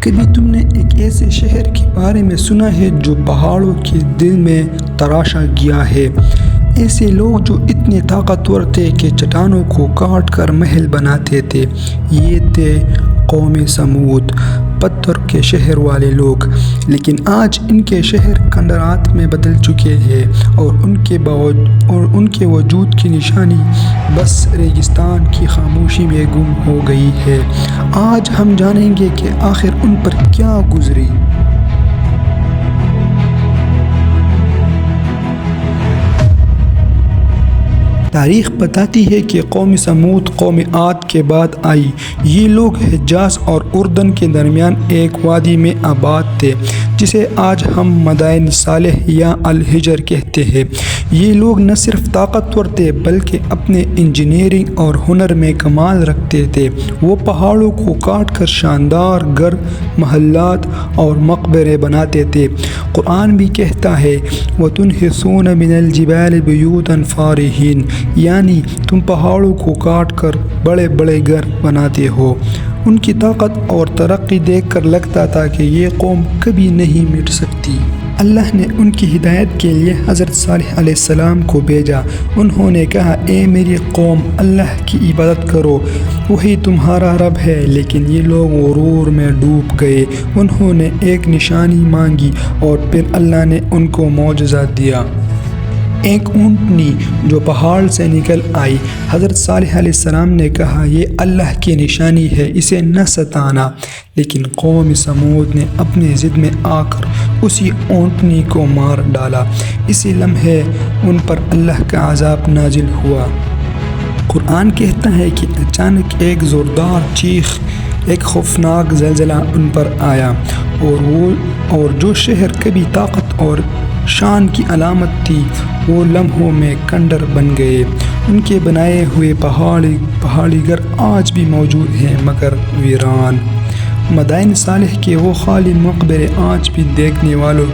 کبھی تم نے ایک ایسے شہر کے بارے میں سنا ہے جو پہاڑوں کے دل میں تراشا گیا ہے؟ ایسے لوگ جو اتنے طاقتور تھے کہ چٹانوں کو کاٹ کر محل بناتے تھے۔ یہ تھے قوم سمود، پتھر کے شہر والے لوگ۔ لیکن آج ان کے شہر کھنڈرات میں بدل چکے ہیں اور ان کے وجود کی نشانی بس ریگستان کی خاموشی میں گم ہو گئی ہے۔ آج ہم جانیں گے کہ آخر ان پر کیا گزری۔ تاریخ بتاتی ہے کہ قوم سمود قوم عاد کے بعد آئی۔ یہ لوگ حجاز اور اردن کے درمیان ایک وادی میں آباد تھے جسے آج ہم مدائن صالح یا الحجر کہتے ہیں۔ یہ لوگ نہ صرف طاقتور تھے بلکہ اپنے انجینئرنگ اور ہنر میں کمال رکھتے تھے۔ وہ پہاڑوں کو کاٹ کر شاندار گھر، محلات اور مقبرے بناتے تھے۔ قرآن بھی کہتا ہے وَتُنْحِتُونَ مِنَ الْجِبَالِ بُيُوتًا فَارِهِينَ، یعنی تم پہاڑوں کو کاٹ کر بڑے بڑے گھر بناتے ہو۔ ان کی طاقت اور ترقی دیکھ کر لگتا تھا کہ یہ قوم کبھی نہیں مٹ سکتی۔ اللہ نے ان کی ہدایت کے لیے حضرت صالح علیہ السلام کو بھیجا۔ انہوں نے کہا اے میری قوم، اللہ کی عبادت کرو، وہی تمہارا رب ہے۔ لیکن یہ لوگ غرور میں ڈوب گئے۔ انہوں نے ایک نشانی مانگی اور پھر اللہ نے ان کو معجزہ دیا۔ ایک اونٹنی جو پہاڑ سے نکل آئی۔ حضرت صالح علیہ السلام نے کہا یہ اللہ کی نشانی ہے، اسے نہ ستانا۔ لیکن قوم سمود نے اپنی ضد میں آ کر اسی اونٹنی کو مار ڈالا۔ اسی لمحے ان پر اللہ کا عذاب نازل ہوا۔ قرآن کہتا ہے کہ اچانک ایک زوردار چیخ، ایک خوفناک زلزلہ ان پر آیا اور جو شہر کبھی طاقت اور شان کی علامت تھی وہ لمحوں میں کھنڈر بن گئے۔ ان کے بنائے ہوئے پہاڑی گھر آج بھی موجود ہیں مگر ویران۔ مدائن صالح کے وہ خالی مقبرے آج بھی دیکھنے والوں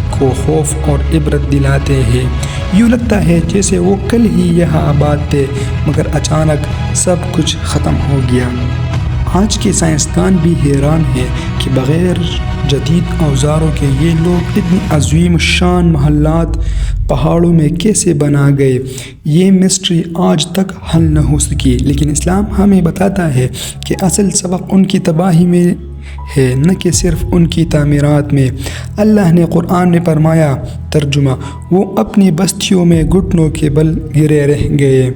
کو خوف اور عبرت دلاتے ہیں۔ یوں لگتا ہے جیسے وہ کل ہی یہاں آباد تھے مگر اچانک سب کچھ ختم ہو گیا۔ آج کے سائنسدان بھی حیران ہیں کہ بغیر جدید اوزاروں کے یہ لوگ اتنی عظیم شان محلات پہاڑوں میں کیسے بنا گئے۔ یہ مسٹری آج تک حل نہ ہو سکی۔ لیکن اسلام ہمیں بتاتا ہے کہ اصل سبق ان کی تباہی میں ہے، نہ کہ صرف ان کی تعمیرات میں۔ اللہ نے قرآن میں فرمایا، ترجمہ، وہ اپنی بستیوں میں گھٹنوں کے بل گرے رہ گئے۔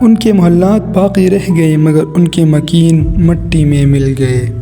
ان کے محلات باقی رہ گئے مگر ان کے مکین مٹی میں مل گئے۔